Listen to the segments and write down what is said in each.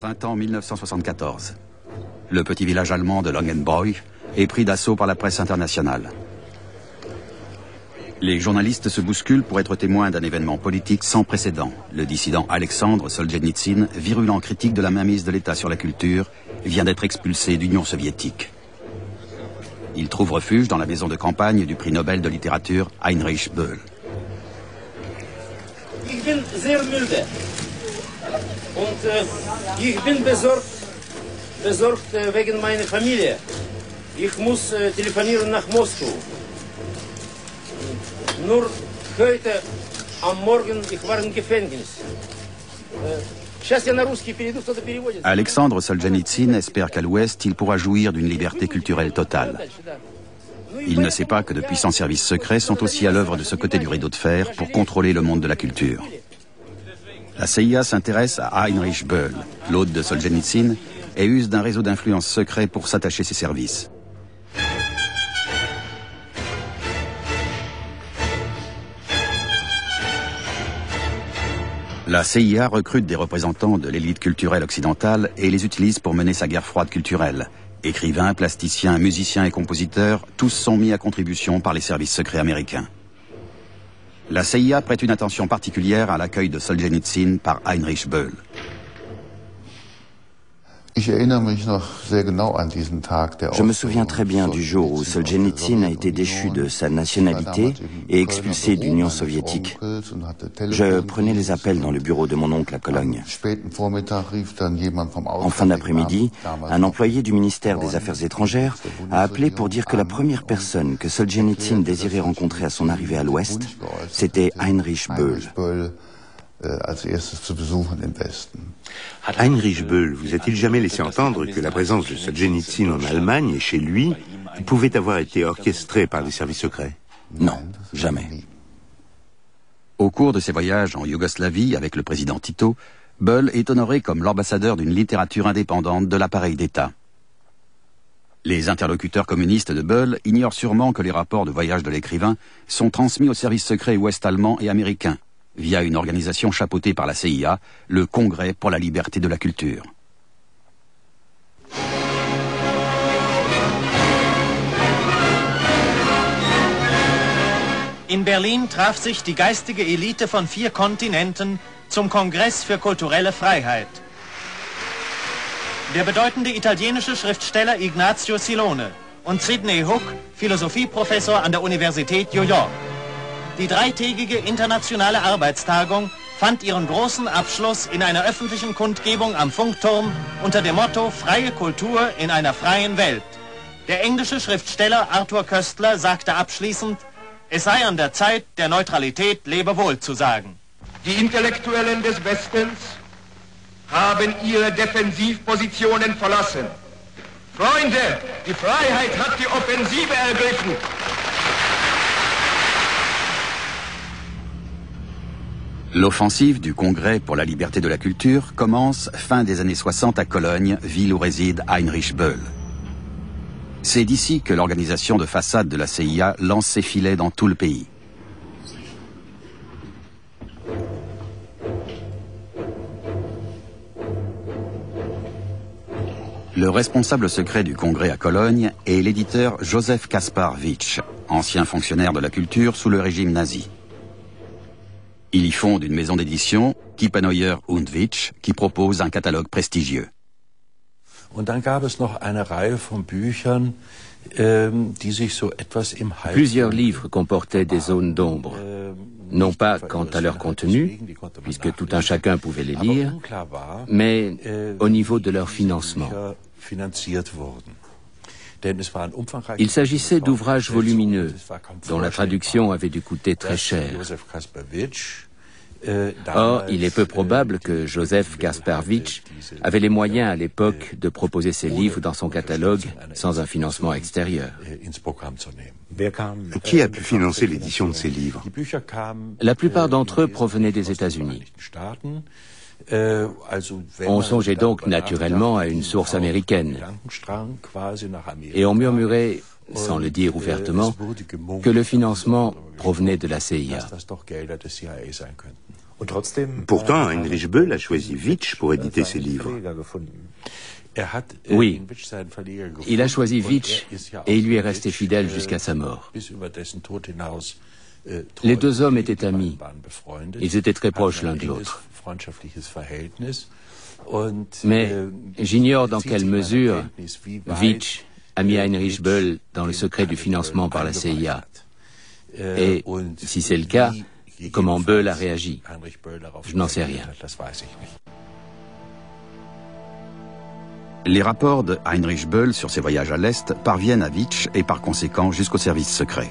Printemps 1974. Le petit village allemand de Langenbräu est pris d'assaut par la presse internationale. Les journalistes se bousculent pour être témoins d'un événement politique sans précédent. Le dissident Alexandre Solzhenitsyn, virulent critique de la mainmise de l'État sur la culture, vient d'être expulsé d'Union soviétique. Il trouve refuge dans la maison de campagne du prix Nobel de littérature Heinrich Böll. Ich bin sehr müde und ich bin besorgt wegen meiner Familie. Ich muss telefonieren nach Moskau. Nur heute am Morgen ich war im Gefängnis. Alexandre Solzhenitsyn espère qu'à l'Ouest, il pourra jouir d'une liberté culturelle totale. Il ne sait pas que de puissants services secrets sont aussi à l'œuvre de ce côté du rideau de fer pour contrôler le monde de la culture. La CIA s'intéresse à Heinrich Böll, l'hôte de Solzhenitsyn, et use d'un réseau d'influence secret pour s'attacher ses services. La CIA recrute des représentants de l'élite culturelle occidentale et les utilise pour mener sa guerre froide culturelle. Écrivains, plasticiens, musiciens et compositeurs, tous sont mis à contribution par les services secrets américains. La CIA prête une attention particulière à l'accueil de Solzhenitsyn par Heinrich Böll. Je me souviens très bien du jour où Solzhenitsyn a été déchu de sa nationalité et expulsé d'Union soviétique. Je prenais les appels dans le bureau de mon oncle à Cologne. En fin d'après-midi, un employé du ministère des Affaires étrangères a appelé pour dire que la première personne que Solzhenitsyn désirait rencontrer à son arrivée à l'Ouest, c'était Heinrich Böll. Heinrich Böll vous a-t-il jamais laissé entendre que la présence de Solzhenitsyn en Allemagne et chez lui pouvait avoir été orchestrée par les services secrets? Non, jamais. Au cours de ses voyages en Yougoslavie avec le président Tito, Böll est honoré comme l'ambassadeur d'une littérature indépendante de l'appareil d'État. Les interlocuteurs communistes de Böll ignorent sûrement que les rapports de voyage de l'écrivain sont transmis aux services secrets ouest-allemands et américains, via une organisation chapeautée par la CIA, le Congrès pour la liberté de la culture. In Berlin traf sich die geistige Elite von 4 Kontinenten zum Kongress für kulturelle Freiheit. Der bedeutende italienische Schriftsteller Ignazio Silone und Sidney Hook, Philosophieprofessor an der Universität New York. Die dreitägige internationale Arbeitstagung fand ihren großen Abschluss in einer öffentlichen Kundgebung am Funkturm unter dem Motto Freie Kultur in einer freien Welt. Der englische Schriftsteller Arthur Koestler sagte abschließend, es sei an der Zeit, der Neutralität Lebewohl zu sagen. Die Intellektuellen des Westens haben ihre Defensivpositionen verlassen. Freunde, die Freiheit hat die Offensive ergriffen. L'offensive du Congrès pour la liberté de la culture commence fin des années 60 à Cologne, ville où réside Heinrich Böll. C'est d'ici que l'organisation de façade de la CIA lance ses filets dans tout le pays. Le responsable secret du Congrès à Cologne est l'éditeur Josef Kaspar Witsch, ancien fonctionnaire de la culture sous le régime nazi. Il y fonde une maison d'édition, Kiepenheuer und Witsch, qui propose un catalogue prestigieux. Plusieurs livres comportaient des zones d'ombre, non pas quant à leur contenu, puisque tout un chacun pouvait les lire, mais au niveau de leur financement. Il s'agissait d'ouvrages volumineux, dont la traduction avait dû coûter très cher. Or, il est peu probable que Josef Kaspar Witsch avait les moyens à l'époque de proposer ses livres dans son catalogue sans un financement extérieur. Qui a pu financer l'édition de ces livres? La plupart d'entre eux provenaient des États-Unis. On songeait donc naturellement à une source américaine. Et on murmurait, sans le dire ouvertement, que le financement provenait de la CIA. Pourtant, Heinrich Böll a choisi Witsch pour éditer ses livres. Oui, il a choisi Witsch et il lui est resté fidèle jusqu'à sa mort. Les deux hommes étaient amis. Ils étaient très proches l'un de l'autre. Mais j'ignore dans quelle mesure Witsch a mis Heinrich Böll dans le secret du financement par la CIA. Et si c'est le cas, comment Böll a réagi? Je n'en sais rien. Les rapports de Heinrich Böll sur ses voyages à l'Est parviennent à Witsch et par conséquent jusqu'au service secret.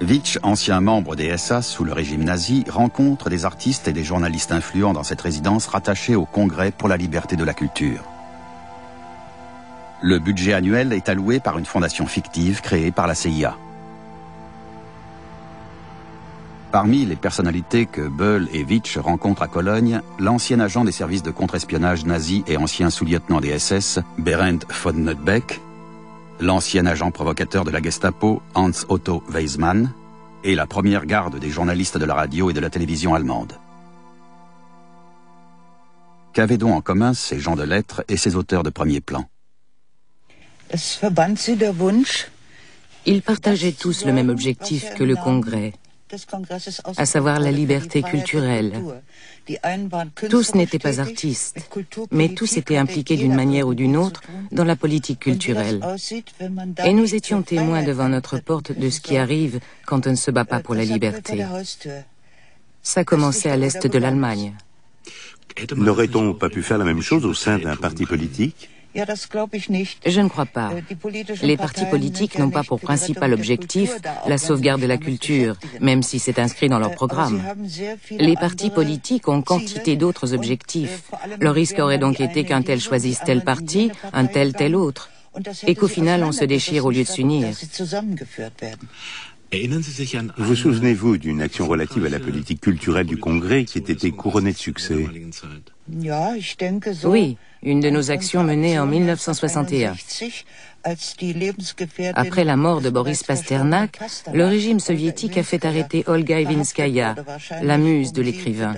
Witsch, ancien membre des SA sous le régime nazi, rencontre des artistes et des journalistes influents dans cette résidence rattachée au Congrès pour la liberté de la culture. Le budget annuel est alloué par une fondation fictive créée par la CIA. Parmi les personnalités que Böll et Witsch rencontrent à Cologne, l'ancien agent des services de contre-espionnage nazi et ancien sous-lieutenant des SS, Berend von Nöttbeck, l'ancien agent provocateur de la Gestapo, Hans Otto Weizmann, et la première garde des journalistes de la radio et de la télévision allemande. Qu'avaient donc en commun ces gens de lettres et ces auteurs de premier plan? Ils partageaient tous le même objectif que le Congrès, à savoir la liberté culturelle. Tous n'étaient pas artistes, mais tous étaient impliqués d'une manière ou d'une autre dans la politique culturelle. Et nous étions témoins devant notre porte de ce qui arrive quand on ne se bat pas pour la liberté. Ça commençait à l'est de l'Allemagne. N'aurait-on pas pu faire la même chose au sein d'un parti politique? Je ne crois pas. Les partis politiques n'ont pas pour principal objectif la sauvegarde de la culture, même si c'est inscrit dans leur programme. Les partis politiques ont quantité d'autres objectifs. Le risque aurait donc été qu'un tel choisisse tel parti, un tel autre, et qu'au final on se déchire au lieu de s'unir. Vous souvenez-vous d'une action relative à la politique culturelle du Congrès qui ait été couronnée de succès? Oui, une de nos actions menée en 1961. Après la mort de Boris Pasternak, le régime soviétique a fait arrêter Olga Ivinskaya, la muse de l'écrivain,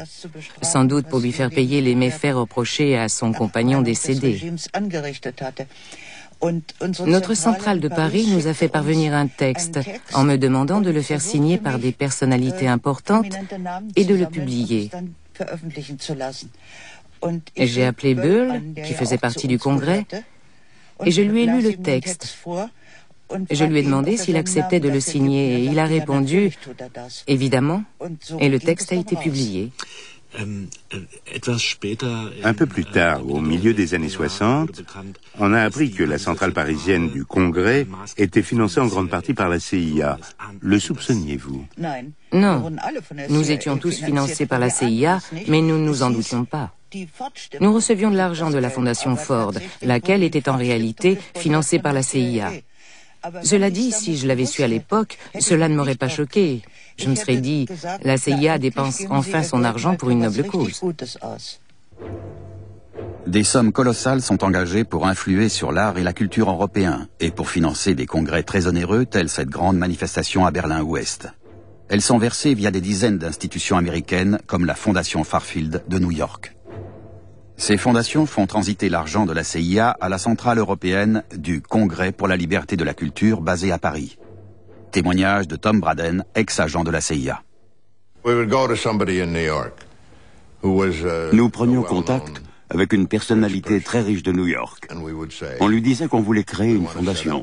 sans doute pour lui faire payer les méfaits reprochés à son compagnon décédé. Notre centrale de Paris nous a fait parvenir un texte en me demandant de le faire signer par des personnalités importantes et de le publier. J'ai appelé Böll, qui faisait partie du Congrès, et je lui ai lu le texte. Je lui ai demandé s'il acceptait de le signer et il a répondu « Évidemment », et le texte a été publié. Un peu plus tard, au milieu des années 60, on a appris que la centrale parisienne du Congrès était financée en grande partie par la CIA. Le soupçonniez-vous? Non, nous étions tous financés par la CIA, mais nous ne nous en doutions pas. Nous recevions de l'argent de la Fondation Ford, laquelle était en réalité financée par la CIA. Cela dit, si je l'avais su à l'époque, cela ne m'aurait pas choqué. Je me serais dit, la CIA dépense enfin son argent pour une noble cause. Des sommes colossales sont engagées pour influer sur l'art et la culture européens et pour financer des congrès très onéreux tels cette grande manifestation à Berlin-Ouest. Elles sont versées via des dizaines d'institutions américaines comme la Fondation Fairfield de New York. Ces fondations font transiter l'argent de la CIA à la centrale européenne du Congrès pour la liberté de la culture basée à Paris. Témoignage de Tom Braden, ex-agent de la CIA. Nous prenions contact avec une personnalité très riche de New York. On lui disait qu'on voulait créer une fondation.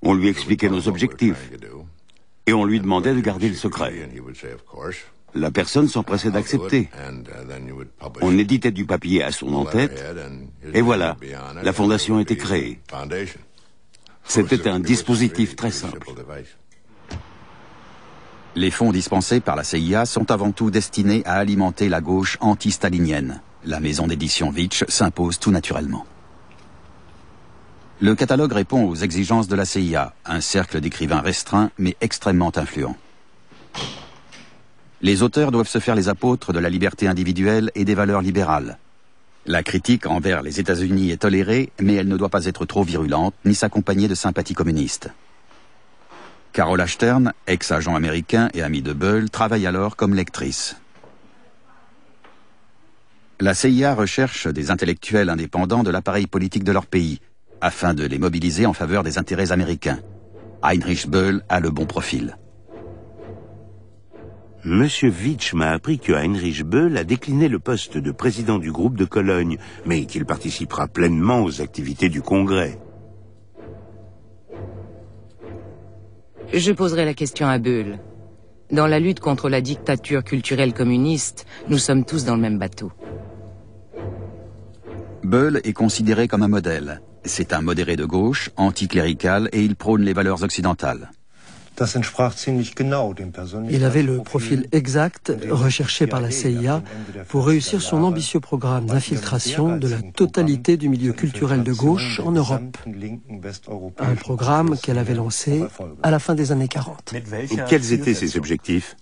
On lui expliquait nos objectifs et on lui demandait de garder le secret. La personne s'empressait d'accepter. On éditait du papier à son en-tête et voilà, la fondation était créée. C'était un dispositif très simple. Les fonds dispensés par la CIA sont avant tout destinés à alimenter la gauche anti-stalinienne. La maison d'édition Witsch s'impose tout naturellement. Le catalogue répond aux exigences de la CIA, un cercle d'écrivains restreint mais extrêmement influent. Les auteurs doivent se faire les apôtres de la liberté individuelle et des valeurs libérales. La critique envers les États-Unis est tolérée, mais elle ne doit pas être trop virulente, ni s'accompagner de sympathie communiste. Carola Stern, ex-agent américain et ami de Böll, travaille alors comme lectrice. La CIA recherche des intellectuels indépendants de l'appareil politique de leur pays, afin de les mobiliser en faveur des intérêts américains. Heinrich Böll a le bon profil. Monsieur Witsch m'a appris que Heinrich Böll a décliné le poste de président du groupe de Cologne, mais qu'il participera pleinement aux activités du Congrès. Je poserai la question à Böll. Dans la lutte contre la dictature culturelle communiste, nous sommes tous dans le même bateau. Böll est considéré comme un modèle. C'est un modéré de gauche, anticlérical, et il prône les valeurs occidentales. Il avait le profil exact recherché par la CIA pour réussir son ambitieux programme d'infiltration de la totalité du milieu culturel de gauche en Europe. Un programme qu'elle avait lancé à la fin des années 40. Quels étaient ses objectifs ?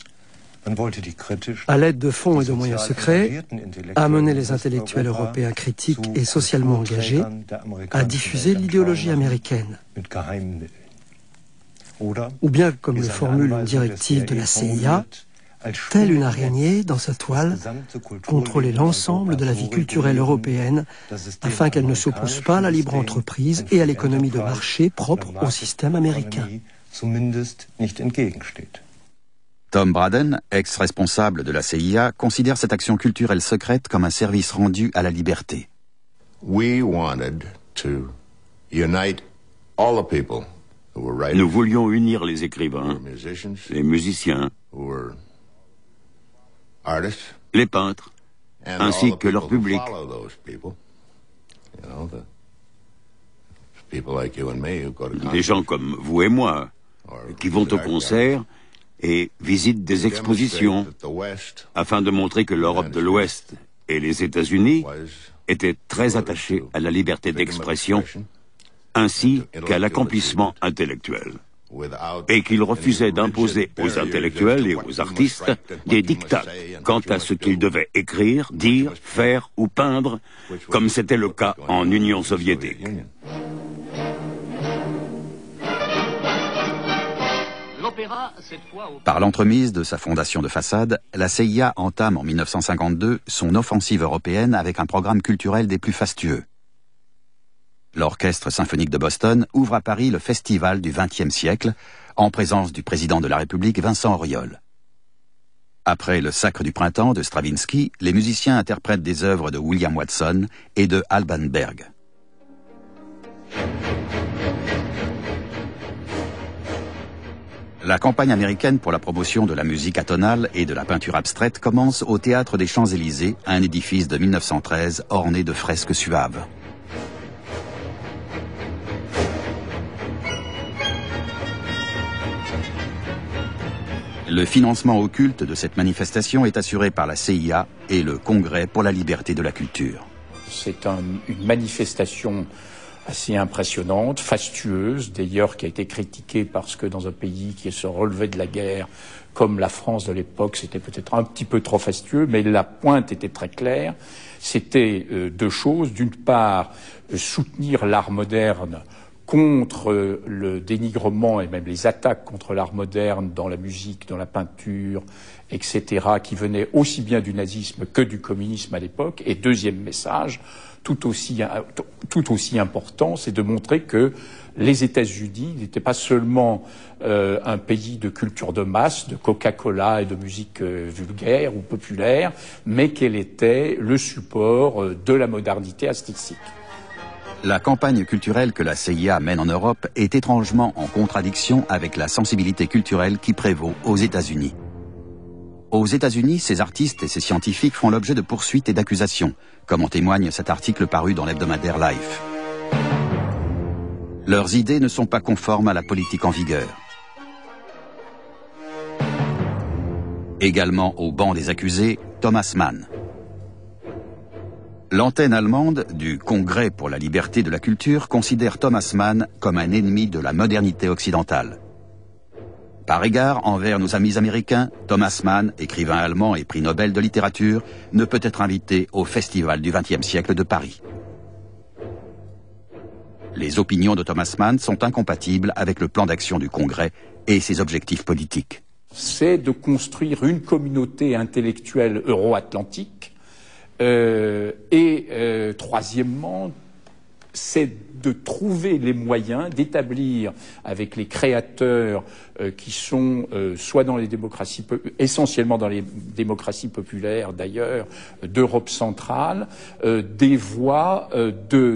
À l'aide de fonds et de moyens secrets, amener les intellectuels européens critiques et socialement engagés à diffuser l'idéologie américaine. Ou bien, comme le formule une directive de la CIA, telle une araignée dans sa toile, contrôler l'ensemble de la vie culturelle européenne afin qu'elle ne s'oppose pas à la libre entreprise et à l'économie de marché propre au système américain. Tom Braden, ex-responsable de la CIA, considère cette action culturelle secrète comme un service rendu à la liberté. Nous voulions unir les écrivains, les musiciens, les peintres, ainsi que leur public. Des gens comme vous et moi, qui vont au concert et visitent des expositions, afin de montrer que l'Europe de l'Ouest et les États-Unis étaient très attachés à la liberté d'expression, ainsi qu'à l'accomplissement intellectuel, et qu'il refusait d'imposer aux intellectuels et aux artistes des diktats quant à ce qu'ils devaient écrire, dire, faire ou peindre, comme c'était le cas en Union soviétique. Par l'entremise de sa fondation de façade, la CIA entame en 1952 son offensive européenne avec un programme culturel des plus fastueux. L'Orchestre symphonique de Boston ouvre à Paris le Festival du XXe siècle, en présence du président de la République Vincent Auriol. Après le Sacre du printemps de Stravinsky, les musiciens interprètent des œuvres de William Watson et de Alban Berg. La campagne américaine pour la promotion de la musique atonale et de la peinture abstraite commence au Théâtre des Champs-Élysées, un édifice de 1913 orné de fresques suaves. Le financement occulte de cette manifestation est assuré par la CIA et le Congrès pour la liberté de la culture. C'est une manifestation assez impressionnante, fastueuse, d'ailleurs qui a été critiquée parce que dans un pays qui se relevait de la guerre, comme la France de l'époque, c'était peut-être un petit peu trop fastueux, mais la pointe était très claire. C'était deux choses. D'une part, soutenir l'art moderne contre le dénigrement et même les attaques contre l'art moderne dans la musique, dans la peinture, etc., qui venaient aussi bien du nazisme que du communisme à l'époque. Et deuxième message, tout aussi important, c'est de montrer que les États-Unis n'étaient pas seulement un pays de culture de masse, de Coca-Cola et de musique vulgaire ou populaire, mais qu'elle était le support de la modernité artistique. La campagne culturelle que la CIA mène en Europe est étrangement en contradiction avec la sensibilité culturelle qui prévaut aux États-Unis. Aux États-Unis, ces artistes et ces scientifiques font l'objet de poursuites et d'accusations, comme en témoigne cet article paru dans l'hebdomadaire Life. Leurs idées ne sont pas conformes à la politique en vigueur. Également au banc des accusés, Thomas Mann. L'antenne allemande du Congrès pour la liberté de la culture considère Thomas Mann comme un ennemi de la modernité occidentale. Par égard envers nos amis américains, Thomas Mann, écrivain allemand et prix Nobel de littérature, ne peut être invité au Festival du XXe siècle de Paris. Les opinions de Thomas Mann sont incompatibles avec le plan d'action du Congrès et ses objectifs politiques. C'est de construire une communauté intellectuelle euro-atlantique troisièmement, c'est de trouver les moyens d'établir avec les créateurs qui sont soit dans les démocraties, essentiellement dans les démocraties populaires d'ailleurs, d'Europe centrale, des voies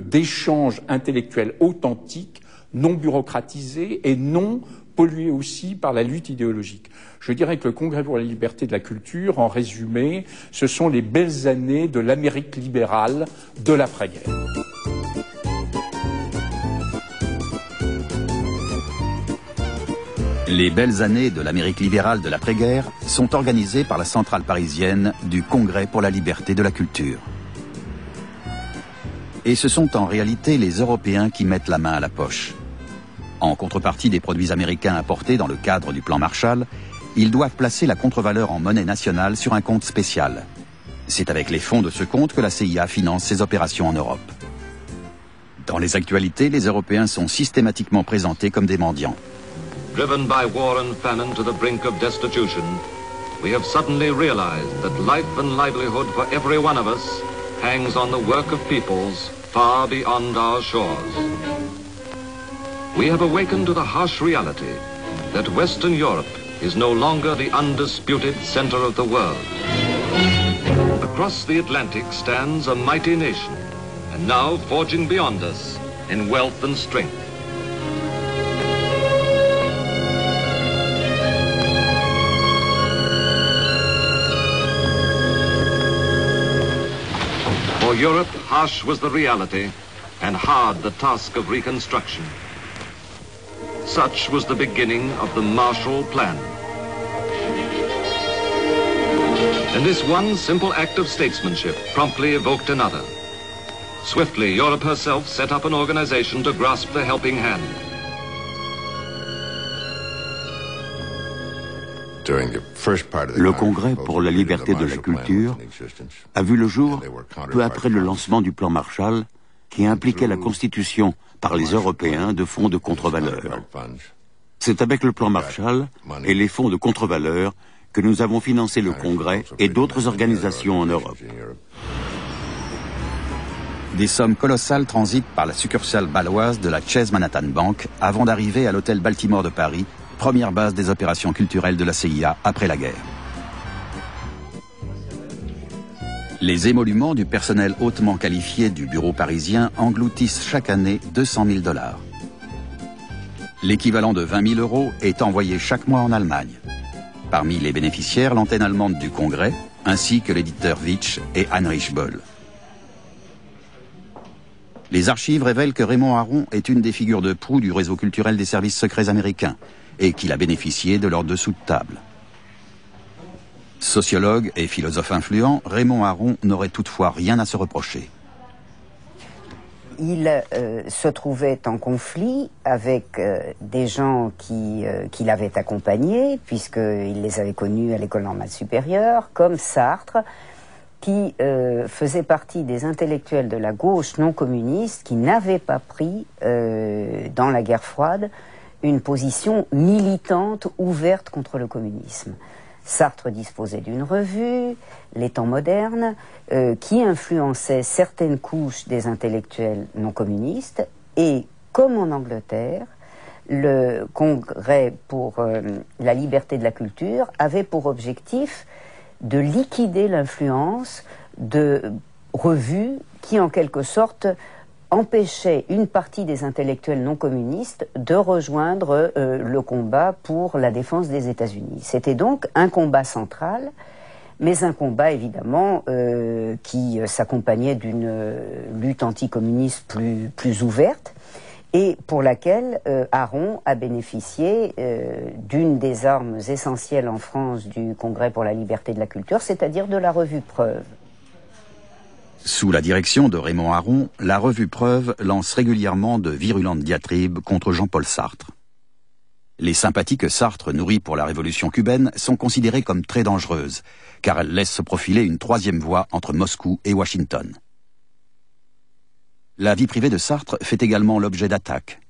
d'échanges intellectuels authentiques, non bureaucratisés et non pollués aussi par la lutte idéologique. Je dirais que le Congrès pour la liberté de la culture, en résumé, ce sont les belles années de l'Amérique libérale de l'après-guerre. Les belles années de l'Amérique libérale de l'après-guerre sont organisées par la centrale parisienne du Congrès pour la liberté de la culture. Et ce sont en réalité les Européens qui mettent la main à la poche. En contrepartie des produits américains importés dans le cadre du plan Marshall, ils doivent placer la contre-valeur en monnaie nationale sur un compte spécial. C'est avec les fonds de ce compte que la CIA finance ses opérations en Europe. Dans les actualités, les Européens sont systématiquement présentés comme des mendiants. Driven by war and famine to the brink of destitution, we have suddenly realized that life and livelihood for every one of us hangs on the work of peoples far beyond our shores. We have awakened to the harsh reality that Western Europe is no longer the undisputed center of the world. Across the Atlantic stands a mighty nation, and now forging beyond us in wealth and strength. For Europe, harsh was the reality, and hard the task of reconstruction. Such was the beginning of the Marshall Plan. And this one simple act of statesmanship promptly evoked another. Swiftly, Europe herself set up an organization to grasp the helping hand. Le Congrès pour la liberté de la culture a vu le jour peu après le lancement du plan Marshall, qui impliquait la constitution par les Européens de fonds de contre-valeur. C'est avec le plan Marshall et les fonds de contre-valeur que nous avons financé le Congrès et d'autres organisations en Europe. Des sommes colossales transitent par la succursale bâloise de la Chase Manhattan Bank avant d'arriver à l'hôtel Baltimore de Paris, première base des opérations culturelles de la CIA après la guerre. Les émoluments du personnel hautement qualifié du bureau parisien engloutissent chaque année 200 000 $. L'équivalent de 20 000 € est envoyé chaque mois en Allemagne. Parmi les bénéficiaires, l'antenne allemande du Congrès, ainsi que l'éditeur Vitch et Heinrich Böll. Les archives révèlent que Raymond Aron est une des figures de proue du réseau culturel des services secrets américains et qu'il a bénéficié de leur dessous de table. Sociologue et philosophe influent, Raymond Aron n'aurait toutefois rien à se reprocher. Il se trouvait en conflit avec des gens qui l'avaient accompagné, puisqu'il les avait connus à l'école normale supérieure, comme Sartre, qui faisait partie des intellectuels de la gauche non communiste qui n'avaient pas pris, dans la guerre froide, une position militante ouverte contre le communisme. Sartre disposait d'une revue, Les Temps modernes, qui influençait certaines couches des intellectuels non communistes, et comme en Angleterre, le Congrès pour la liberté de la culture avait pour objectif de liquider l'influence de revues qui, en quelque sorte, empêchaient une partie des intellectuels non communistes de rejoindre le combat pour la défense des États-Unis. C'était donc un combat central, mais un combat évidemment qui s'accompagnait d'une lutte anticommuniste plus ouverte, et pour laquelle Aron a bénéficié d'une des armes essentielles en France du Congrès pour la liberté de la culture, c'est-à-dire de la revue Preuve. Sous la direction de Raymond Aron, la revue Preuve lance régulièrement de virulentes diatribes contre Jean-Paul Sartre. Les sympathies que Sartre nourrit pour la révolution cubaine sont considérées comme très dangereuses, car elles laissent se profiler une troisième voie entre Moscou et Washington. La vie privée de Sartre fait également l'objet d'attaques.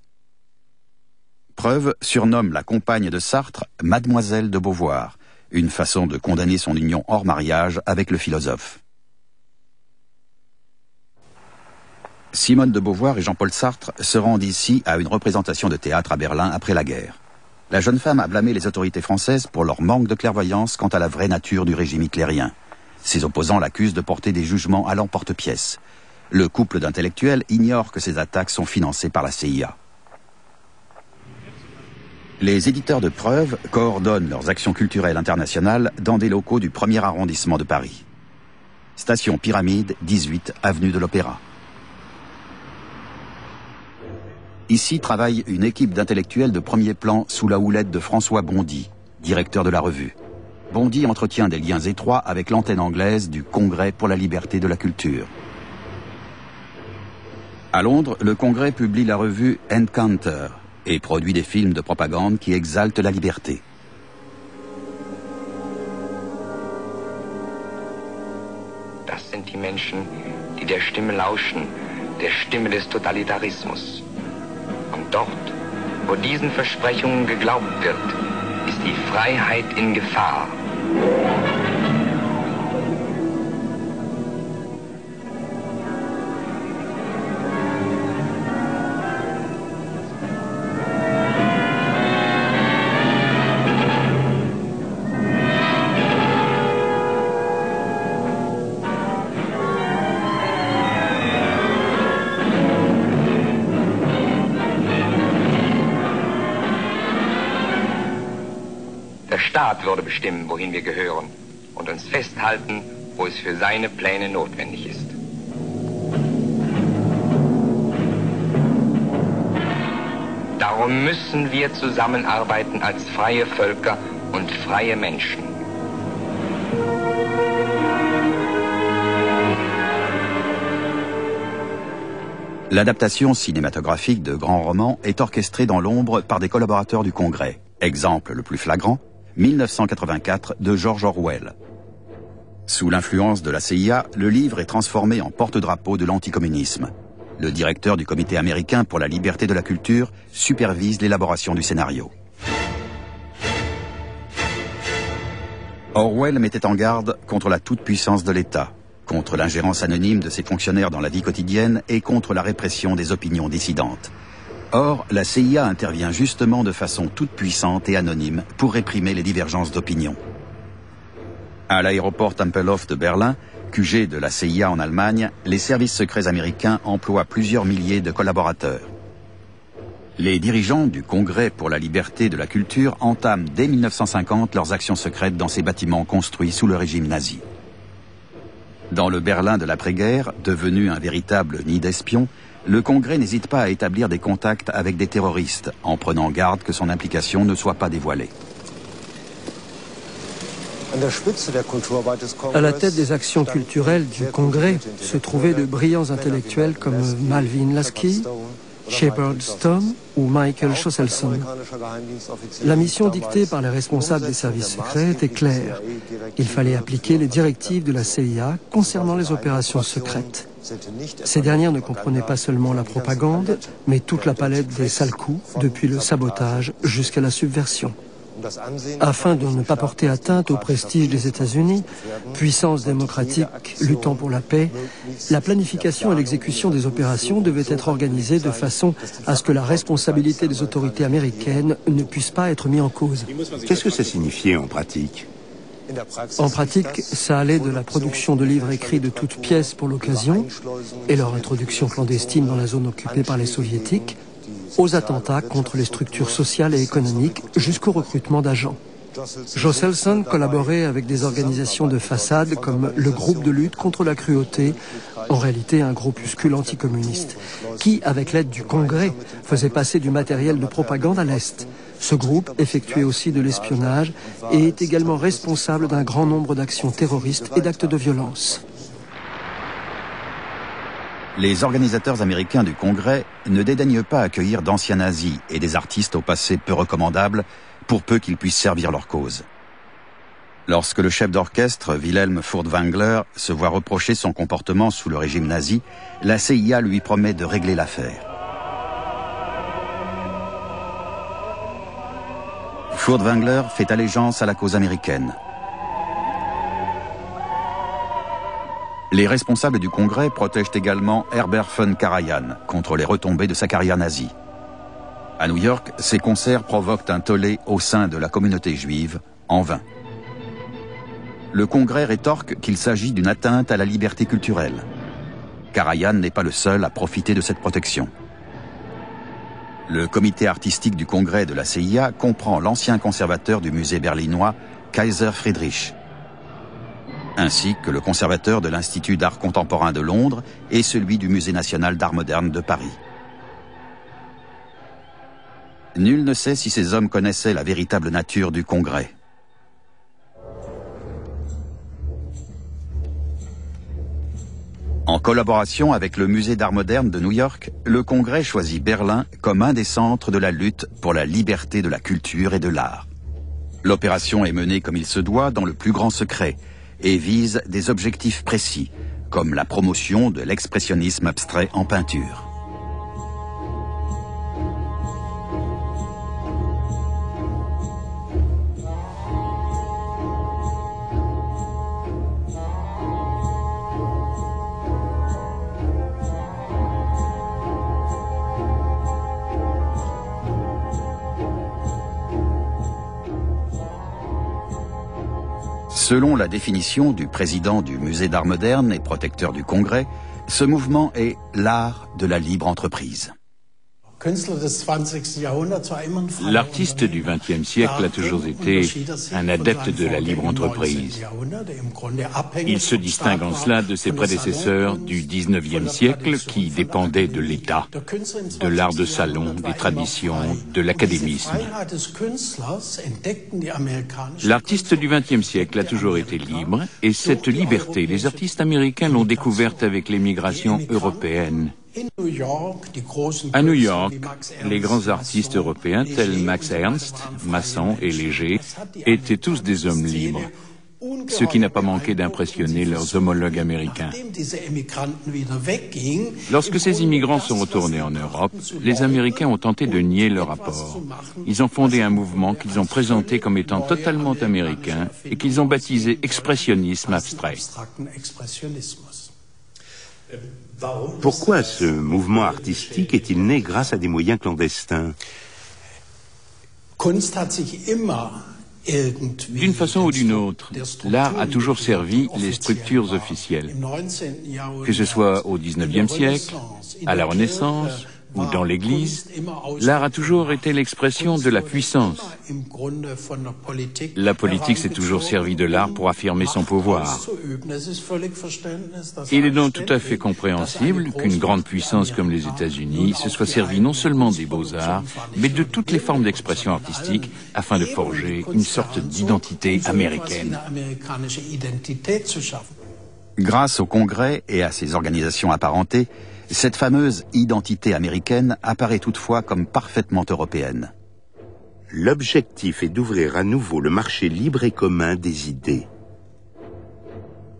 Preuve surnomme la compagne de Sartre Mademoiselle de Beauvoir, une façon de condamner son union hors mariage avec le philosophe. Simone de Beauvoir et Jean-Paul Sartre se rendent ici à une représentation de théâtre à Berlin après la guerre. La jeune femme a blâmé les autorités françaises pour leur manque de clairvoyance quant à la vraie nature du régime hitlérien. Ses opposants l'accusent de porter des jugements à l'emporte-pièce. Le couple d'intellectuels ignore que ces attaques sont financées par la CIA. Les éditeurs de Preuve coordonnent leurs actions culturelles internationales dans des locaux du 1er arrondissement de Paris. Station Pyramide, 18, avenue de l'Opéra. Ici travaille une équipe d'intellectuels de premier plan sous la houlette de François Bondy, directeur de la revue. Bondy entretient des liens étroits avec l'antenne anglaise du Congrès pour la liberté de la culture. À Londres, le Congrès publie la revue Encounter et produit des films de propagande qui exaltent la liberté. Das sind die Menschen, die der Stimme lauschen, der Stimme des Totalitarismus. Und dort, wo diesen Versprechungen geglaubt wird, ist die Freiheit in Gefahr. Der Staat würde bestimmen, wohin wir gehören und uns festhalten, wo es für seine Pläne notwendig ist. Darum müssen wir zusammenarbeiten als freie Völker und freie Menschen. L'adaptation cinématographique de grands romans est orchestrée dans l'ombre par des collaborateurs du Congrès. Exemple le plus flagrant, 1984 de George Orwell. Sous l'influence de la CIA, le livre est transformé en porte-drapeau de l'anticommunisme. Le directeur du Comité américain pour la liberté de la culture supervise l'élaboration du scénario. Orwell mettait en garde contre la toute-puissance de l'État, contre l'ingérence anonyme de ses fonctionnaires dans la vie quotidienne et contre la répression des opinions dissidentes. Or, la CIA intervient justement de façon toute puissante et anonyme pour réprimer les divergences d'opinion. À l'aéroport Tempelhof de Berlin, QG de la CIA en Allemagne, les services secrets américains emploient plusieurs milliers de collaborateurs. Les dirigeants du Congrès pour la liberté de la culture entament dès 1950 leurs actions secrètes dans ces bâtiments construits sous le régime nazi. Dans le Berlin de l'après-guerre, devenu un véritable nid d'espions, le Congrès n'hésite pas à établir des contacts avec des terroristes, en prenant garde que son implication ne soit pas dévoilée. À la tête des actions culturelles du Congrès se trouvaient de brillants intellectuels comme Malvin Lasky, Shepard Stone ou Michael Schosselson. La mission dictée par les responsables des services secrets était claire. Il fallait appliquer les directives de la CIA concernant les opérations secrètes. Ces dernières ne comprenaient pas seulement la propagande, mais toute la palette des sales coups, depuis le sabotage jusqu'à la subversion. Afin de ne pas porter atteinte au prestige des États-Unis, puissance démocratique luttant pour la paix, la planification et l'exécution des opérations devaient être organisées de façon à ce que la responsabilité des autorités américaines ne puisse pas être mise en cause. Qu'est-ce que ça signifiait en pratique ? En pratique, ça allait de la production de livres écrits de toutes pièces pour l'occasion et leur introduction clandestine dans la zone occupée par les soviétiques, aux attentats contre les structures sociales et économiques jusqu'au recrutement d'agents. Schosselson collaborait avec des organisations de façade comme le groupe de lutte contre la cruauté, en réalité un groupuscule anticommuniste, qui, avec l'aide du Congrès, faisait passer du matériel de propagande à l'Est. Ce groupe effectuait aussi de l'espionnage et est également responsable d'un grand nombre d'actions terroristes et d'actes de violence. Les organisateurs américains du Congrès ne dédaignent pas accueillir d'anciens nazis et des artistes au passé peu recommandables pour peu qu'ils puissent servir leur cause. Lorsque le chef d'orchestre, Wilhelm Furtwängler, se voit reprocher son comportement sous le régime nazi, la CIA lui promet de régler l'affaire. Furtwängler fait allégeance à la cause américaine. Les responsables du Congrès protègent également Herbert von Karajan contre les retombées de sa carrière nazie. À New York, ces concerts provoquent un tollé au sein de la communauté juive, en vain. Le Congrès rétorque qu'il s'agit d'une atteinte à la liberté culturelle. Karajan n'est pas le seul à profiter de cette protection. Le comité artistique du Congrès de la CIA comprend l'ancien conservateur du musée berlinois, Kaiser Friedrich, ainsi que le conservateur de l'Institut d'art contemporain de Londres et celui du Musée national d'art moderne de Paris. Nul ne sait si ces hommes connaissaient la véritable nature du Congrès. En collaboration avec le Musée d'art moderne de New York, le Congrès choisit Berlin comme un des centres de la lutte pour la liberté de la culture et de l'art. L'opération est menée comme il se doit dans le plus grand secret et vise des objectifs précis, comme la promotion de l'expressionnisme abstrait en peinture. Selon la définition du président du Musée d'art moderne et protecteur du Congrès, ce mouvement est l'art de la libre entreprise. L'artiste du XXe siècle a toujours été un adepte de la libre entreprise. Il se distingue en cela de ses prédécesseurs du XIXe siècle qui dépendaient de l'État, de l'art de salon, des traditions, de l'académisme. L'artiste du XXe siècle a toujours été libre et cette liberté, les artistes américains l'ont découverte avec l'émigration européenne. À New York, les grands artistes européens tels Max Ernst, Masson et Léger étaient tous des hommes libres, ce qui n'a pas manqué d'impressionner leurs homologues américains. Lorsque ces immigrants sont retournés en Europe, les Américains ont tenté de nier leur apport. Ils ont fondé un mouvement qu'ils ont présenté comme étant totalement américain et qu'ils ont baptisé expressionnisme abstrait. Pourquoi ce mouvement artistique est-il né grâce à des moyens clandestins? D'une façon ou d'une autre, l'art a toujours servi les structures officielles. Que ce soit au XIXe siècle, à la Renaissance ou dans l'Église, l'art a toujours été l'expression de la puissance. La politique s'est toujours servie de l'art pour affirmer son pouvoir. Il est donc tout à fait compréhensible qu'une grande puissance comme les États-Unis se soit servie non seulement des beaux-arts, mais de toutes les formes d'expression artistique afin de forger une sorte d'identité américaine. Grâce au Congrès et à ses organisations apparentées, cette fameuse identité américaine apparaît toutefois comme parfaitement européenne. L'objectif est d'ouvrir à nouveau le marché libre et commun des idées.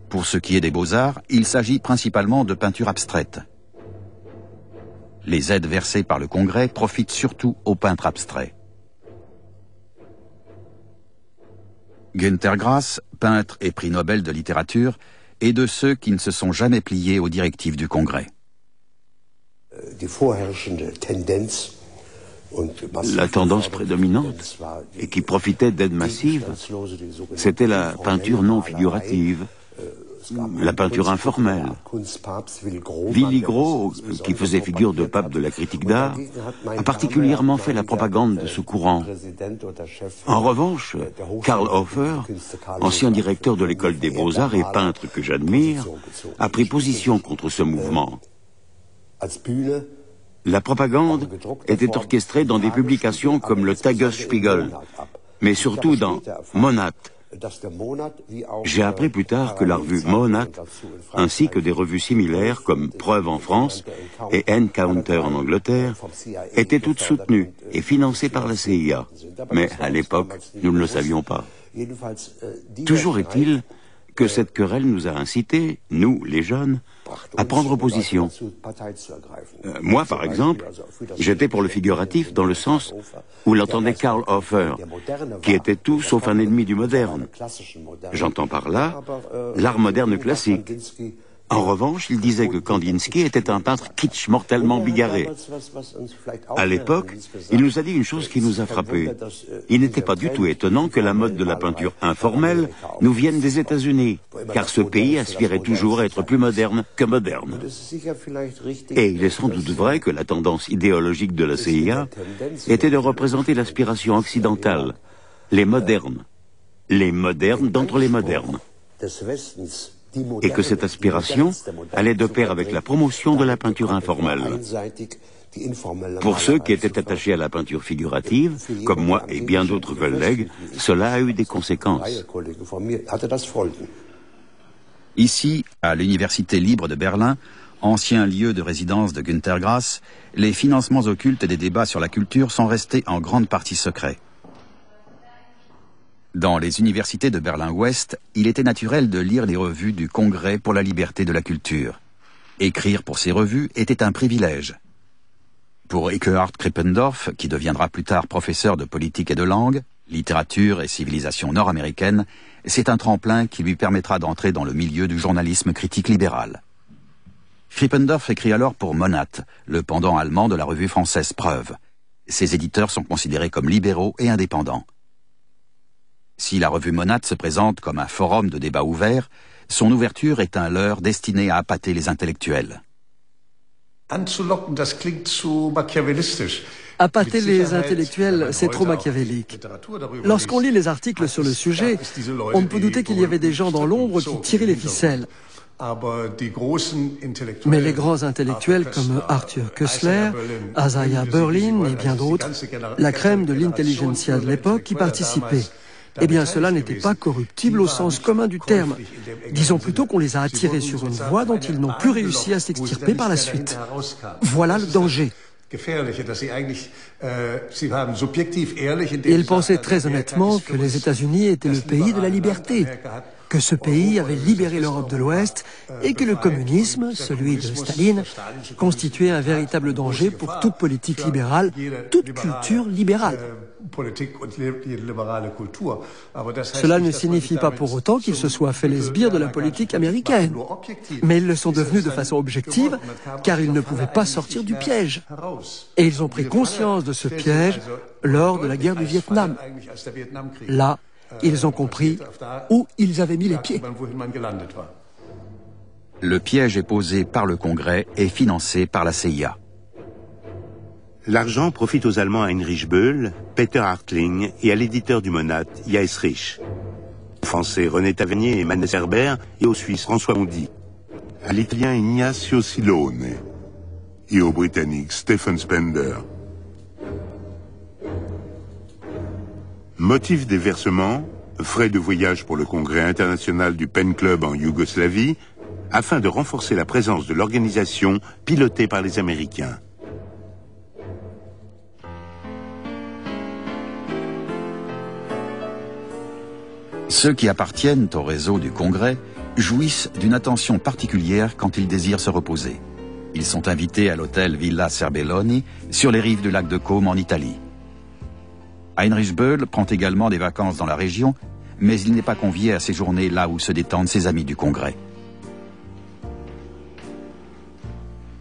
Pour ce qui est des beaux-arts, il s'agit principalement de peinture abstraite. Les aides versées par le Congrès profitent surtout aux peintres abstraits. Günter Grass, peintre et prix Nobel de littérature, est de ceux qui ne se sont jamais pliés aux directives du Congrès. La tendance prédominante, et qui profitait d'aides massives, c'était la peinture non figurative, la peinture informelle. Willy Gros, qui faisait figure de pape de la critique d'art, a particulièrement fait la propagande de ce courant. En revanche, Karl Hofer, ancien directeur de l'école des beaux-arts et peintre que j'admire, a pris position contre ce mouvement. La propagande était orchestrée dans des publications comme le Tagesspiegel, mais surtout dans Monat. J'ai appris plus tard que la revue Monat, ainsi que des revues similaires comme Preuve en France et Encounter en Angleterre, étaient toutes soutenues et financées par la CIA. Mais à l'époque, nous ne le savions pas. Toujours est-il que cette querelle nous a incités, nous, les jeunes, à prendre position. Moi, par exemple, j'étais pour le figuratif dans le sens où l'entendait Karl Hofer, qui était tout sauf un ennemi du moderne. J'entends par là l'art moderne classique. En revanche, il disait que Kandinsky était un peintre kitsch mortellement bigarré. À l'époque, il nous a dit une chose qui nous a frappés. Il n'était pas du tout étonnant que la mode de la peinture informelle nous vienne des États-Unis, car ce pays aspirait toujours à être plus moderne que moderne. Et il est sans doute vrai que la tendance idéologique de la CIA était de représenter l'aspiration occidentale, les modernes d'entre les modernes. Et que cette aspiration allait de pair avec la promotion de la peinture informelle. Pour ceux qui étaient attachés à la peinture figurative, comme moi et bien d'autres collègues, cela a eu des conséquences. Ici, à l'Université libre de Berlin, ancien lieu de résidence de Günter Grass, les financements occultes des débats sur la culture sont restés en grande partie secrets. Dans les universités de Berlin-Ouest, il était naturel de lire les revues du Congrès pour la liberté de la culture. Écrire pour ces revues était un privilège. Pour Ekkehard Krippendorf, qui deviendra plus tard professeur de politique et de langue, littérature et civilisation nord-américaine, c'est un tremplin qui lui permettra d'entrer dans le milieu du journalisme critique libéral. Krippendorf écrit alors pour Monat, le pendant allemand de la revue française Preuve. Ses éditeurs sont considérés comme libéraux et indépendants. Si la revue Monat se présente comme un forum de débat ouvert, son ouverture est un leurre destiné à appâter les intellectuels. Appâter les intellectuels, c'est trop machiavélique. Lorsqu'on lit les articles sur le sujet, on ne peut douter qu'il y avait des gens dans l'ombre qui tiraient les ficelles. Mais les grands intellectuels comme Arthur Koestler, Isaiah Berlin et bien d'autres, la crème de l'intelligentsia de l'époque qui participaient. Eh bien, cela n'était pas corruptible au sens commun du terme. Disons plutôt qu'on les a attirés sur une voie dont ils n'ont plus réussi à s'extirper par la suite. Voilà le danger. Ils pensaient très honnêtement que les États-Unis étaient le pays de la liberté, que ce pays avait libéré l'Europe de l'Ouest et que le communisme, celui de Staline, constituait un véritable danger pour toute politique libérale, toute culture libérale. Cela ne signifie pas pour autant qu'ils se soient fait les sbires de la politique américaine. Mais ils le sont devenus de façon objective, car ils ne pouvaient pas sortir du piège. Et ils ont pris conscience de ce piège lors de la guerre du Vietnam. Là, ils ont compris où ils avaient mis les pieds. Le piège est posé par le Congrès et financé par la CIA. L'argent profite aux Allemands Heinrich Böll, Peter Hartling et à l'éditeur du Monat, Jais Rich. Aux Français René Tavernier et Mannes Herbert et au Suisse François Mondy. À l'Italien Ignazio Silone et au Britannique Stephen Spender. Motif des versements, frais de voyage pour le Congrès international du Pen Club en Yougoslavie, afin de renforcer la présence de l'organisation pilotée par les Américains. Ceux qui appartiennent au réseau du Congrès jouissent d'une attention particulière quand ils désirent se reposer. Ils sont invités à l'hôtel Villa Serbelloni sur les rives du lac de Côme en Italie. Heinrich Böll prend également des vacances dans la région, mais il n'est pas convié à séjourner là où se détendent ses amis du Congrès.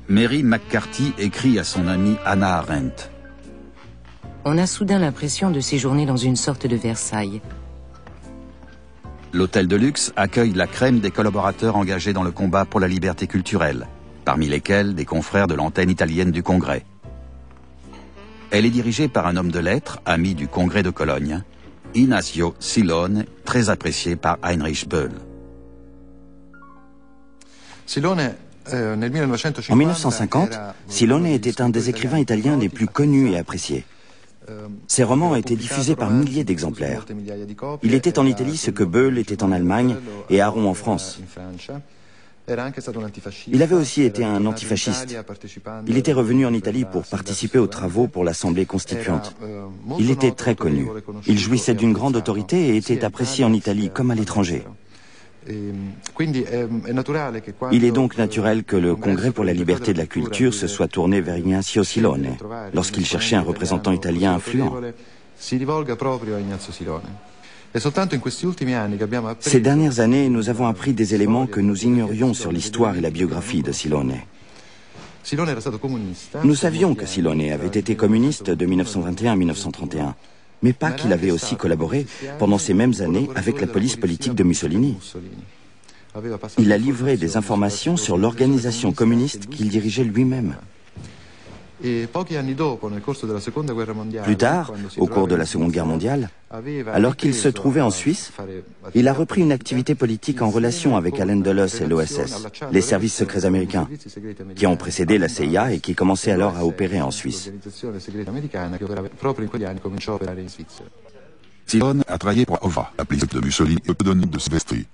Mary McCarthy écrit à son amie Hannah Arendt. On a soudain l'impression de séjourner dans une sorte de Versailles. L'hôtel de luxe accueille la crème des collaborateurs engagés dans le combat pour la liberté culturelle, parmi lesquels des confrères de l'antenne italienne du Congrès. Elle est dirigée par un homme de lettres, ami du Congrès de Cologne, Ignazio Silone, très apprécié par Heinrich Böll. En 1950, Silone était un des écrivains italiens les plus connus et appréciés. Ses romans ont été diffusés par milliers d'exemplaires. Il était en Italie ce que Böll était en Allemagne et Aron en France. Il avait aussi été un antifasciste. Il était revenu en Italie pour participer aux travaux pour l'Assemblée constituante. Il était très connu. Il jouissait d'une grande autorité et était apprécié en Italie comme à l'étranger. Il est donc naturel que le Congrès pour la liberté de la culture se soit tourné vers Ignazio Silone lorsqu'il cherchait un représentant italien influent. Ces dernières années, nous avons appris des éléments que nous ignorions sur l'histoire et la biographie de Silone. Nous savions que Silone avait été communiste de 1921 à 1931, mais pas qu'il avait aussi collaboré pendant ces mêmes années avec la police politique de Mussolini. Il a livré des informations sur l'organisation communiste qu'il dirigeait lui-même. Plus tard, au cours de la Seconde Guerre mondiale, alors qu'il se trouvait en Suisse, il a repris une activité politique en relation avec Allen Dulles et l'OSS, les services secrets américains, qui ont précédé la CIA et qui commençaient alors à opérer en Suisse. Silone a travaillé pour OVA, la police de Mussolini et pseudonyme de Silvestri.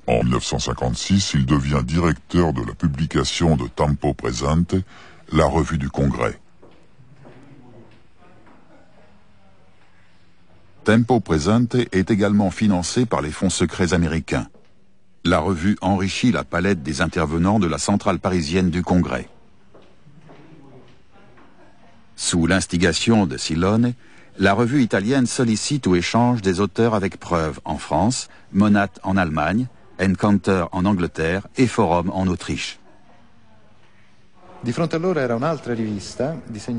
En 1956, il devient directeur de la publication de Tempo Presente, la revue du Congrès. Tempo Presente est également financé par les fonds secrets américains. La revue enrichit la palette des intervenants de la centrale parisienne du Congrès. Sous l'instigation de Silone, la revue italienne sollicite ou échange des auteurs avec preuves en France, Monat en Allemagne, Encounter en Angleterre et Forum en Autriche.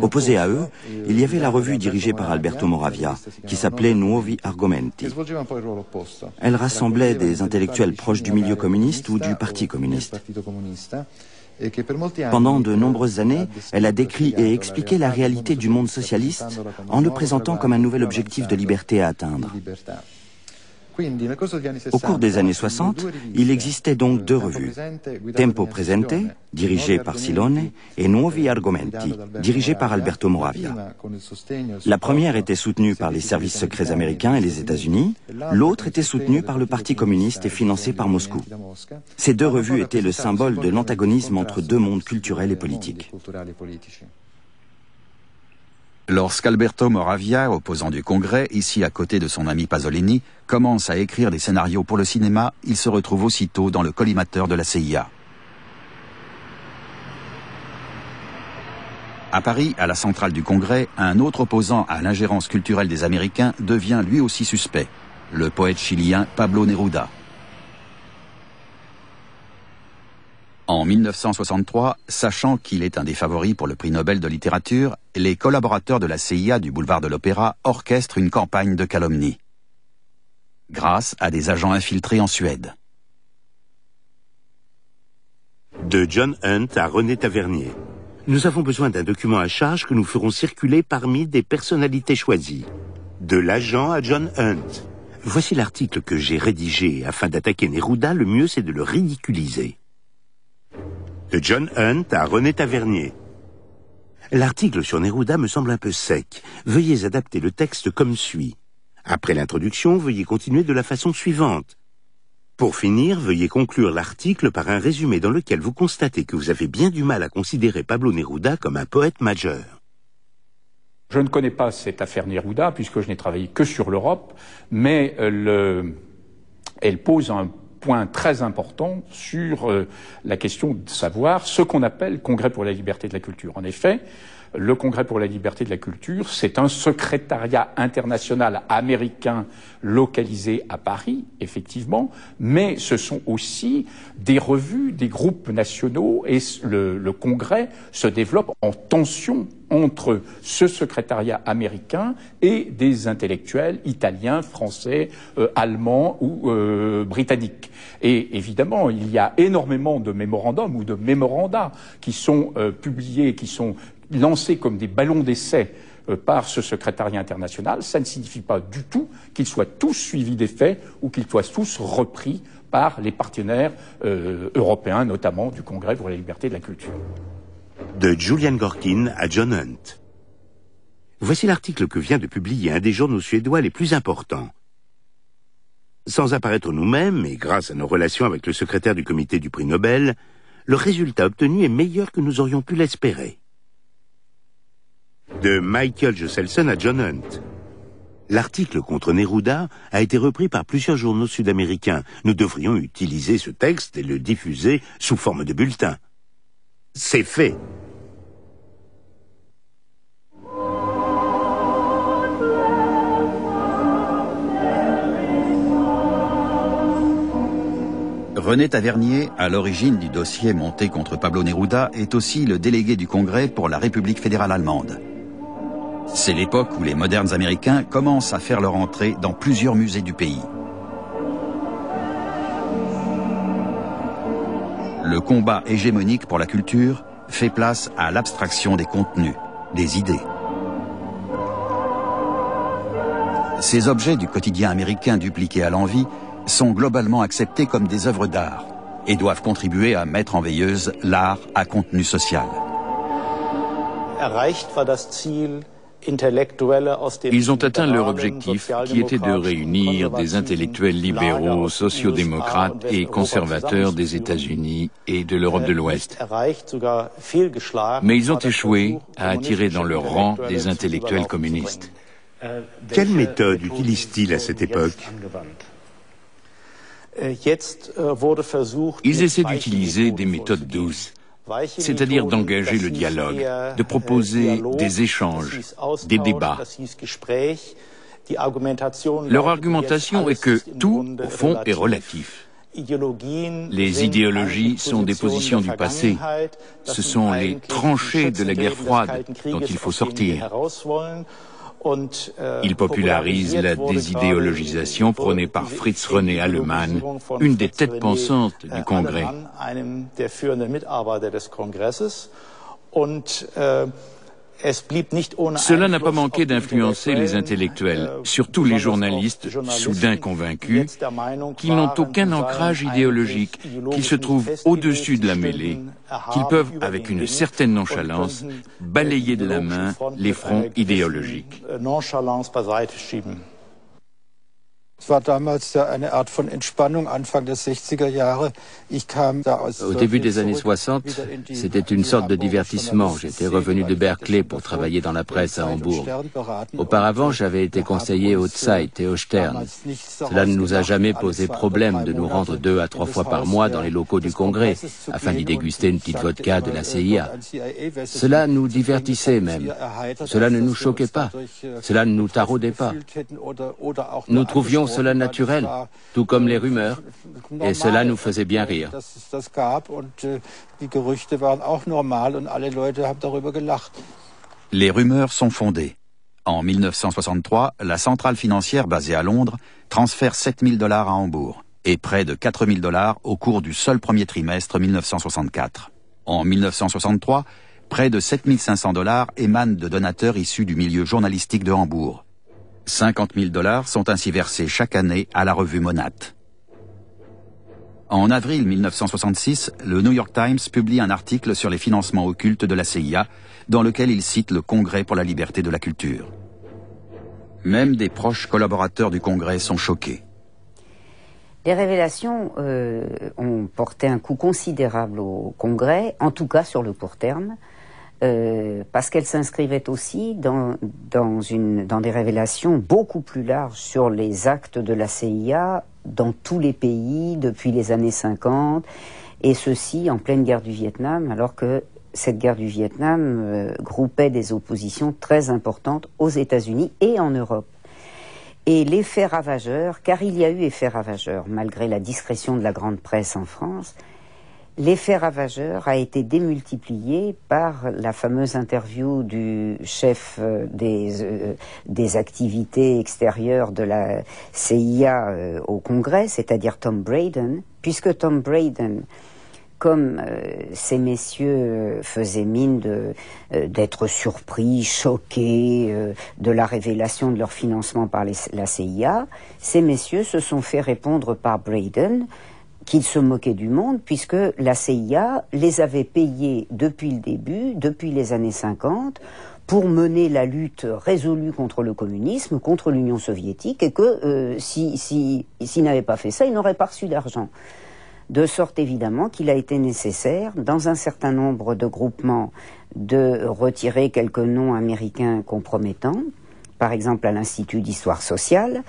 Opposé à eux, il y avait la revue dirigée par Alberto Moravia, qui s'appelait Nuovi Argomenti. Elle rassemblait des intellectuels proches du milieu communiste ou du Parti communiste. Pendant de nombreuses années, elle a décrit et expliqué la réalité du monde socialiste en le présentant comme un nouvel objectif de liberté à atteindre. Au cours des années 60, il existait donc deux revues, Tempo Presente, dirigée par Silone, et Nuovi Argomenti, dirigée par Alberto Moravia. La première était soutenue par les services secrets américains et les États-Unis, l'autre était soutenue par le Parti communiste et financée par Moscou. Ces deux revues étaient le symbole de l'antagonisme entre deux mondes culturels et politiques. Lorsqu'Alberto Moravia, opposant du Congrès, ici à côté de son ami Pasolini, commence à écrire des scénarios pour le cinéma, il se retrouve aussitôt dans le collimateur de la CIA. À Paris, à la centrale du Congrès, un autre opposant à l'ingérence culturelle des Américains devient lui aussi suspect, le poète chilien Pablo Neruda. En 1963, sachant qu'il est un des favoris pour le prix Nobel de littérature, les collaborateurs de la CIA du boulevard de l'Opéra orchestrent une campagne de calomnie, grâce à des agents infiltrés en Suède. De John Hunt à René Tavernier. Nous avons besoin d'un document à charge que nous ferons circuler parmi des personnalités choisies. De l'agent à John Hunt. Voici l'article que j'ai rédigé. Afin d'attaquer Neruda, le mieux c'est de le ridiculiser. De John Hunt à René Tavernier. L'article sur Neruda me semble un peu sec. Veuillez adapter le texte comme suit. Après l'introduction, veuillez continuer de la façon suivante. Pour finir, veuillez conclure l'article par un résumé dans lequel vous constatez que vous avez bien du mal à considérer Pablo Neruda comme un poète majeur. Je ne connais pas cette affaire Neruda, puisque je n'ai travaillé que sur l'Europe, mais elle pose un point très important sur la question de savoir ce qu'on appelle Congrès pour la liberté de la culture. En effet, le Congrès pour la liberté de la culture, c'est un secrétariat international américain localisé à Paris, effectivement, mais ce sont aussi des revues, des groupes nationaux, et le Congrès se développe en tension entre ce secrétariat américain et des intellectuels italiens, français, allemands ou britanniques. Et évidemment, il y a énormément de mémorandums ou de mémoranda qui sont publiés, qui sont lancés comme des ballons d'essai par ce secrétariat international. Ça ne signifie pas du tout qu'ils soient tous suivis des faits ou qu'ils soient tous repris par les partenaires européens, notamment du Congrès pour la liberté de la culture. De Julian Gorkin à John Hunt. Voici l'article que vient de publier un des journaux suédois les plus importants. Sans apparaître nous-mêmes, et grâce à nos relations avec le secrétaire du comité du prix Nobel, le résultat obtenu est meilleur que nous aurions pu l'espérer. De Michael Jesselson à John Hunt. L'article contre Neruda a été repris par plusieurs journaux sud-américains. Nous devrions utiliser ce texte et le diffuser sous forme de bulletin. C'est fait. René Tavernier, à l'origine du dossier monté contre Pablo Neruda, est aussi le délégué du Congrès pour la République fédérale allemande. C'est l'époque où les modernes américains commencent à faire leur entrée dans plusieurs musées du pays. Le combat hégémonique pour la culture fait place à l'abstraction des contenus, des idées. Ces objets du quotidien américain dupliqués à l'envi sont globalement acceptés comme des œuvres d'art et doivent contribuer à mettre en veilleuse l'art à contenu social. Ils ont atteint leur objectif qui était de réunir des intellectuels libéraux, sociodémocrates et conservateurs des États-Unis et de l'Europe de l'Ouest. Mais ils ont échoué à attirer dans leur rang des intellectuels communistes. Quelle méthode utilisent-ils à cette époque ? Ils essaient d'utiliser des méthodes douces, c'est-à-dire d'engager le dialogue, de proposer des échanges, des débats. Leur argumentation est que tout, au fond, est relatif. Les idéologies sont des positions du passé. Ce sont les tranchées de la guerre froide dont il faut sortir. Il popularise la désidéologisation prônée par Fritz René Allemann, une des têtes pensantes du Congrès. Cela n'a pas manqué d'influencer les intellectuels, surtout les journalistes, soudain convaincus qu'ils n'ont aucun ancrage idéologique, qu'ils se trouvent au-dessus de la mêlée, qu'ils peuvent, avec une certaine nonchalance, balayer de la main les fronts idéologiques. Au début des années 60, c'était une sorte de divertissement. J'étais revenu de Berkeley pour travailler dans la presse à Hambourg. Auparavant, j'avais été conseiller au Zeit et au Stern. Cela ne nous a jamais posé problème de nous rendre 2 à 3 fois par mois dans les locaux du Congrès, afin d'y déguster une petite vodka de la CIA. Cela nous divertissait même. Cela ne nous choquait pas. Cela ne nous taraudait pas. Nous trouvions cela naturel, tout comme les rumeurs, et cela nous faisait bien rire. Les rumeurs sont fondées. En 1963, la centrale financière basée à Londres transfère $7 000 à Hambourg et près de $4 000 au cours du seul premier trimestre 1964. En 1963, près de $7 500 émanent de donateurs issus du milieu journalistique de Hambourg. $50 000 sont ainsi versés chaque année à la revue Monat. En avril 1966, le New York Times publie un article sur les financements occultes de la CIA, dans lequel il cite le Congrès pour la liberté de la culture. Même des proches collaborateurs du Congrès sont choqués. Les révélations ont porté un coup considérable au Congrès, en tout cas sur le court terme, parce qu'elles s'inscrivaient aussi dans des révélations beaucoup plus larges sur les actes de la CIA dans tous les pays depuis les années 50, et ceci en pleine guerre du Vietnam, alors que cette guerre du Vietnam groupait des oppositions très importantes aux États-Unis et en Europe. Et l'effet ravageur, car il y a eu effet ravageur, malgré la discrétion de la grande presse en France, l'effet ravageur a été démultiplié par la fameuse interview du chef des activités extérieures de la CIA au Congrès, c'est-à-dire Tom Braden, puisque Tom Braden, comme ces messieurs faisaient mine d'être surpris, choqués de la révélation de leur financement par la CIA, ces messieurs se sont fait répondre par Braden qu'ils se moquaient du monde, puisque la CIA les avait payés depuis le début, depuis les années 50, pour mener la lutte résolue contre le communisme, contre l'Union soviétique, et que s'il n'avait pas fait ça, il n'aurait pas reçu d'argent. De sorte évidemment qu'il a été nécessaire, dans un certain nombre de groupements, de retirer quelques noms américains compromettants, par exemple à l'Institut d'histoire sociale,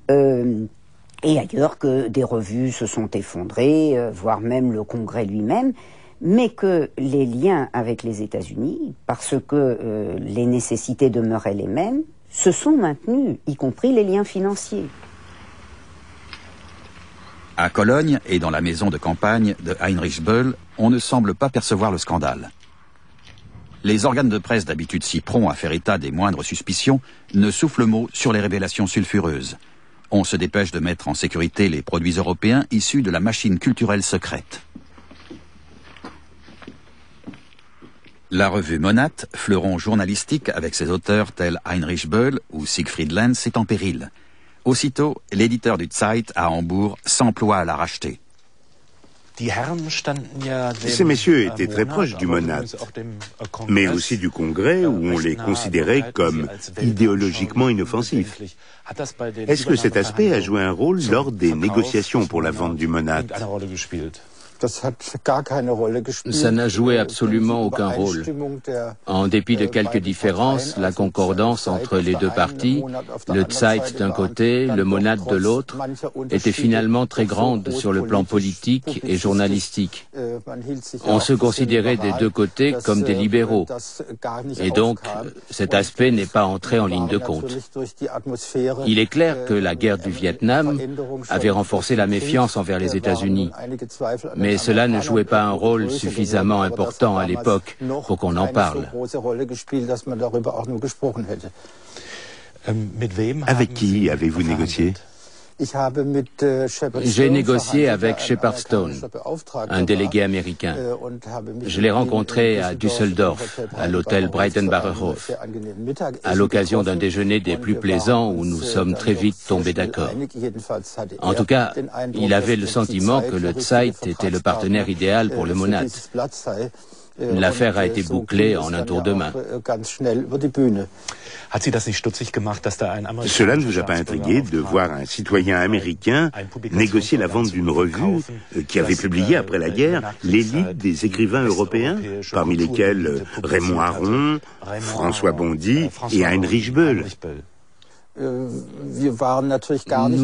et ailleurs que des revues se sont effondrées, voire même le Congrès lui-même, mais que les liens avec les États-Unis, parce que les nécessités demeuraient les mêmes, se sont maintenus, y compris les liens financiers. À Cologne et dans la maison de campagne de Heinrich Böll, on ne semble pas percevoir le scandale. Les organes de presse, d'habitude si prompts à faire état des moindres suspicions, ne soufflent mot sur les révélations sulfureuses. On se dépêche de mettre en sécurité les produits européens issus de la machine culturelle secrète. La revue Monat, fleuron journalistique avec ses auteurs tels Heinrich Böll ou Siegfried Lenz, est en péril. Aussitôt, l'éditeur du Zeit à Hambourg s'emploie à la racheter. Ces messieurs étaient très proches du Monat, mais aussi du Congrès où on les considérait comme idéologiquement inoffensifs. Est-ce que cet aspect a joué un rôle lors des négociations pour la vente du Monat ? Ça n'a joué absolument aucun rôle. En dépit de quelques différences, la concordance entre les deux partis, le Zeit d'un côté, le Monat de l'autre, était finalement très grande sur le plan politique et journalistique. On se considérait des deux côtés comme des libéraux. Et donc, cet aspect n'est pas entré en ligne de compte. Il est clair que la guerre du Vietnam avait renforcé la méfiance envers les États-Unis. Mais cela ne jouait pas un rôle suffisamment important à l'époque pour qu'on en parle. Avec qui avez-vous négocié ? J'ai négocié avec Shepard Stone, un délégué américain. Je l'ai rencontré à Düsseldorf, à l'hôtel Breitenbacherhof, à l'occasion d'un déjeuner des plus plaisants où nous sommes très vite tombés d'accord. En tout cas, il avait le sentiment que le Zeit était le partenaire idéal pour le Monat. L'affaire a été bouclée en un tour de main. Cela ne vous a pas intrigué de voir un citoyen américain négocier la vente d'une revue qui avait publié après la guerre l'élite des écrivains européens, parmi lesquels Raymond Aron, François Bondy et Heinrich Böll? Nous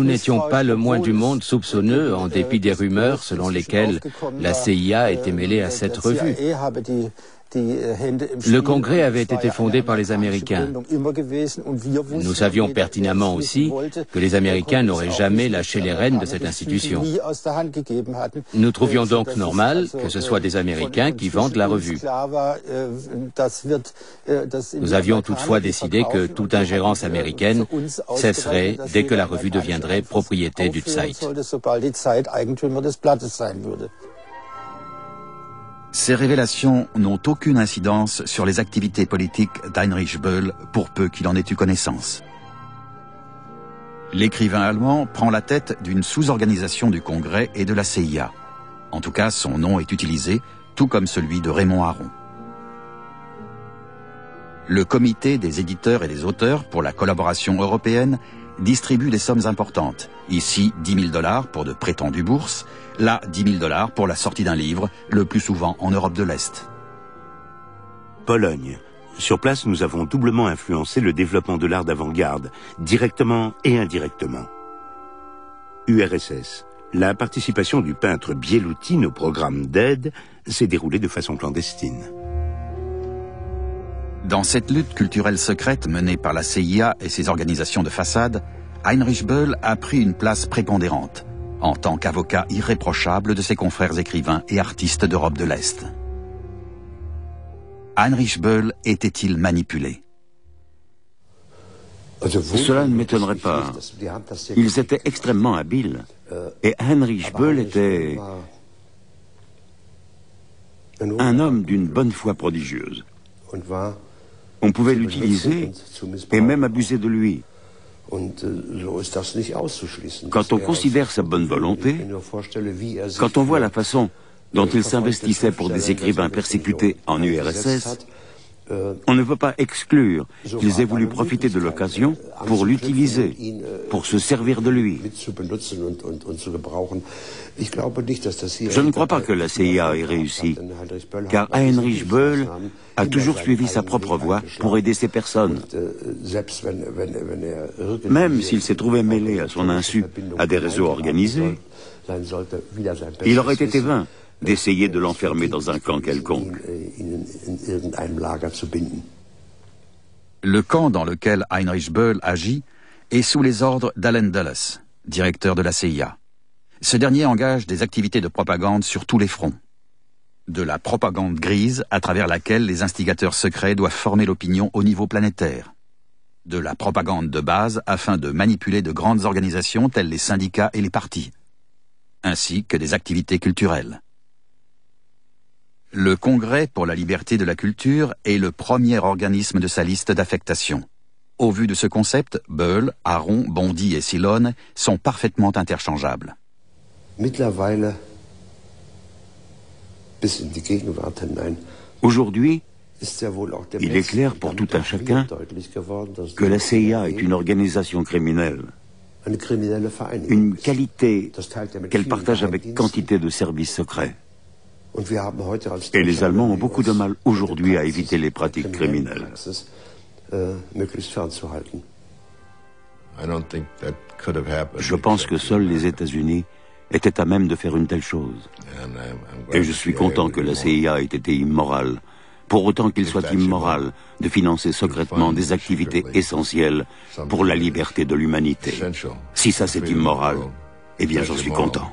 n'étions pas le moins du monde soupçonneux, en dépit des rumeurs selon lesquelles la CIA était mêlée à cette revue. Le Congrès avait été fondé par les Américains. Nous savions pertinemment aussi que les Américains n'auraient jamais lâché les rênes de cette institution. Nous trouvions donc normal que ce soit des Américains qui vendent la revue. Nous avions toutefois décidé que toute ingérence américaine cesserait dès que la revue deviendrait propriété du Zeit. Ces révélations n'ont aucune incidence sur les activités politiques d'Heinrich Böll, pour peu qu'il en ait eu connaissance. L'écrivain allemand prend la tête d'une sous-organisation du Congrès et de la CIA. En tout cas, son nom est utilisé, tout comme celui de Raymond Aron. Le comité des éditeurs et des auteurs pour la collaboration européenne distribue des sommes importantes. Ici, 10 000 $ pour de prétendues bourses, là, 10 000 $ pour la sortie d'un livre, le plus souvent en Europe de l'Est. Pologne. Sur place, nous avons doublement influencé le développement de l'art d'avant-garde, directement et indirectement. URSS. La participation du peintre Bieloutin au programme d'aide s'est déroulée de façon clandestine. Dans cette lutte culturelle secrète menée par la CIA et ses organisations de façade, Heinrich Böll a pris une place prépondérante, en tant qu'avocat irréprochable de ses confrères écrivains et artistes d'Europe de l'Est. Heinrich Böll était-il manipulé? Cela ne m'étonnerait pas. Ils étaient extrêmement habiles. Et Heinrich Böll était un homme d'une bonne foi prodigieuse. On pouvait l'utiliser et même abuser de lui. Quand on considère sa bonne volonté, quand on voit la façon dont il s'investissait pour des écrivains persécutés en URSS, On ne peut pas exclure qu'ils aient voulu profiter de l'occasion pour l'utiliser, pour se servir de lui. Je ne crois pas que la CIA ait réussi, car Heinrich Böll a toujours suivi sa propre voie pour aider ces personnes. Même s'il s'est trouvé mêlé à son insu à des réseaux organisés, il aurait été vain d'essayer de l'enfermer dans un camp quelconque. Le camp dans lequel Heinrich Böll agit est sous les ordres d'Allen Dulles, directeur de la CIA. Ce dernier engage des activités de propagande sur tous les fronts. De la propagande grise à travers laquelle les instigateurs secrets doivent former l'opinion au niveau planétaire. De la propagande de base afin de manipuler de grandes organisations telles les syndicats et les partis, ainsi que des activités culturelles. Le Congrès pour la liberté de la culture est le premier organisme de sa liste d'affectation. Au vu de ce concept, Böll, Aron, Bondy et Silone sont parfaitement interchangeables. Aujourd'hui, il est clair pour tout un chacun que la CIA est une organisation criminelle, une qualité qu'elle partage avec quantité de services secrets. Et les Allemands ont beaucoup de mal aujourd'hui à éviter les pratiques criminelles. Je pense que seuls les États-Unis étaient à même de faire une telle chose. Et je suis content que la CIA ait été immorale, pour autant qu'il soit immoral de financer secrètement des activités essentielles pour la liberté de l'humanité. Si ça c'est immoral, eh bien j'en suis content.